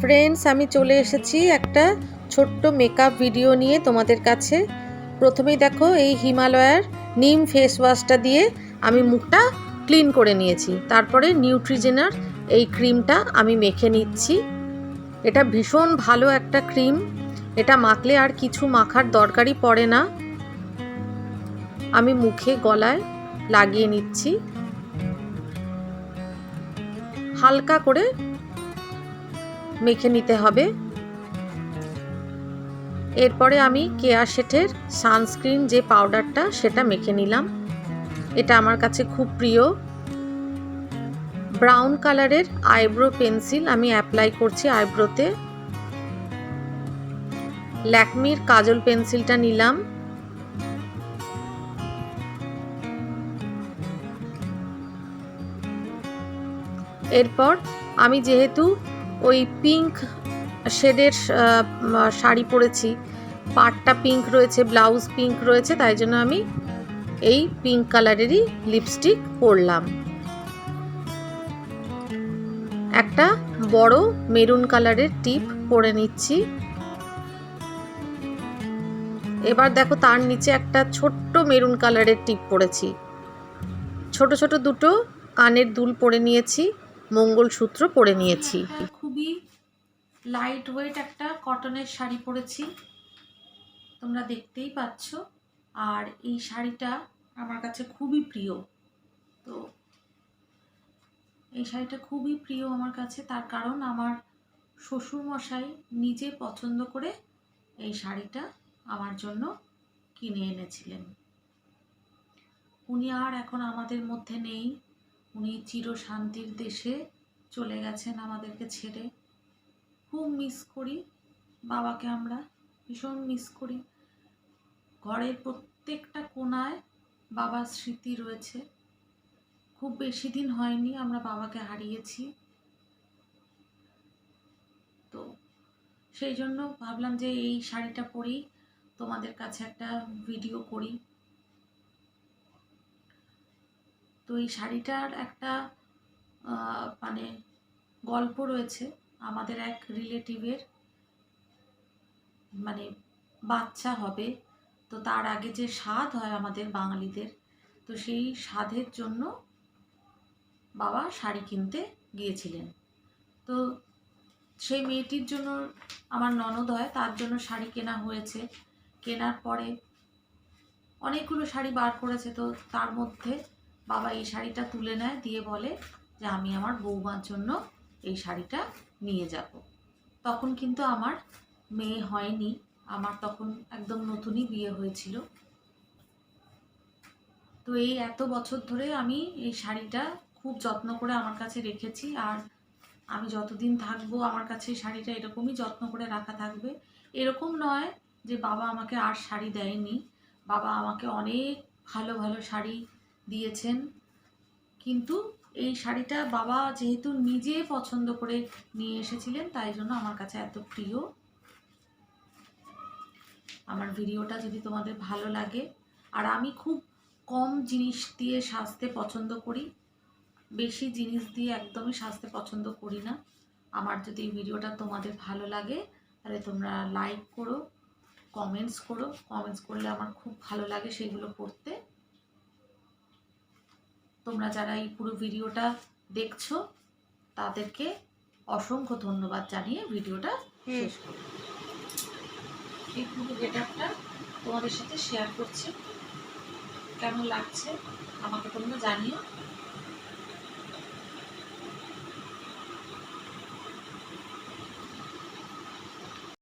Friends, আমি চলে এসেছি একটা ছোট্ট মেকআপ ভিডিও নিয়ে তোমাদের কাছে। প্রথমেই দেখো, এই হিমালয়ার নিম ফেস ওয়াশটা দিয়ে আমি মুখটা ক্লিন করে নিয়েছি। তারপরে নিউট্রিজেনার এই ক্রিমটা আমি মেখে নিচ্ছি। এটা ভীষণ ভালো একটা ক্রিম। এটা মাখলে আর কিছু মাখার দরকারই পড়ে না। আমি মুখে গলায় লাগিয়ে নিচ্ছি, হালকা করে মেখে নিতে হবে। এরপরে আমি কেয়া শেঠের সানস্ক্রিন যে পাউডারটা সেটা মেখে নিলাম। এটা আমার কাছে খুব প্রিয়। ব্রাউন কালারের আইব্রো পেন্সিল আমি অ্যাপ্লাই করছি আইব্রোতে। ল্যাকমির কাজল পেন্সিলটা নিলাম। এরপর আমি যেহেতু ওই পিঙ্ক শেডের শাড়ি পরেছি, পাড়টা পিঙ্ক রয়েছে, ব্লাউজ পিঙ্ক রয়েছে, তাই জন্য আমি এই পিঙ্ক কালারেরই লিপস্টিক পরলাম। একটা বড় মেরুন কালারের টিপ পরে নিচ্ছি। এবার দেখো, তার নিচে একটা ছোট্ট মেরুন কালারের টিপ পরেছি। ছোট ছোট দুটো কানের দুল পরে নিয়েছি, মঙ্গলসূত্র পরে নিয়েছি। খুবই লাইট ওয়েট একটা কটনের শাড়ি পরেছি, তোমরা দেখতেই পাচ্ছ। আর এই শাড়িটা আমার কাছে খুবই প্রিয়। তো এই শাড়িটা খুবই প্রিয় আমার কাছে, তার কারণ আমার শ্বশুরমশাই নিজে পছন্দ করে এই শাড়িটা আমার জন্য কিনে এনেছিলেন। উনি আর এখন আমাদের মধ্যে নেই, উনি চিরশান্তির দেশে চলে গেছেন আমাদেরকে ছেড়ে। খুব মিস করি বাবাকে, আমরা ভীষণ মিস করি। ঘরের প্রত্যেকটা কোণায় বাবার স্মৃতি রয়েছে। খুব বেশি দিন হয়নি আমরা বাবাকে হারিয়েছি। তো সেই জন্য ভাবলাম যে এই শাড়িটা পরেই তোমাদের কাছে একটা ভিডিও করি। তো এই শাড়িটার একটা মানে গল্প রয়েছে। আমাদের এক রিলেটিভের মানে বাচ্চা হবে, তো তার আগে যে স্বাদ হয় আমাদের বাঙালিদের, তো সেই স্বাদের জন্য বাবা শাড়ি কিনতে গিয়েছিলেন। তো সেই মেয়েটির জন্য, আমার ননদ হয়, তার জন্য শাড়ি কেনা হয়েছে। কেনার পরে অনেকগুলো শাড়ি বার করেছে, তো তার মধ্যে বাবা এই শাড়িটা তুলে নেয়, দিয়ে বলে যে আমি আমার বৌমার জন্য এই শাড়িটা নিয়ে যাব। তখন কিন্তু আমার মেয়ে হয়নি, আমার তখন একদম নতুনই বিয়ে হয়েছিল। তো এই এত বছর ধরে আমি এই শাড়িটা খুব যত্ন করে আমার কাছে রেখেছি। আর আমি যতদিন থাকবো আমার কাছে এই শাড়িটা এরকমই যত্ন করে রাখা থাকবে। এরকম নয় যে বাবা আমাকে আর শাড়ি দেয়নি, বাবা আমাকে অনেক ভালো ভালো শাড়ি দিয়েছেন, কিন্তু এই শাড়িটা বাবা যেহেতু নিজে পছন্দ করে নিয়ে এসেছিলেন, তাই জন্য আমার কাছে এত প্রিয়। আমার ভিডিওটা যদি তোমাদের ভালো লাগে, আর আমি খুব কম জিনিস দিয়ে সাজতে পছন্দ করি, বেশি জিনিস দিয়ে একদমই সাজতে পছন্দ করি না। আমার যদি এই ভিডিওটা তোমাদের ভালো লাগে, তাহলে তোমরা লাইক করো, কমেন্টস করো। কমেন্টস করলে আমার খুব ভালো লাগে সেগুলো পড়তে। তোমরা যারা এই পুরো ভিডিওটা দেখছো তাদেরকে অসংখ্য ধন্যবাদ জানিয়ে ভিডিওটা শেষ করি। এই পুরো গেটআপটা তোমাদের সাথে শেয়ার করছি, কেমন লাগছে আমাকে তোমরা জানিও।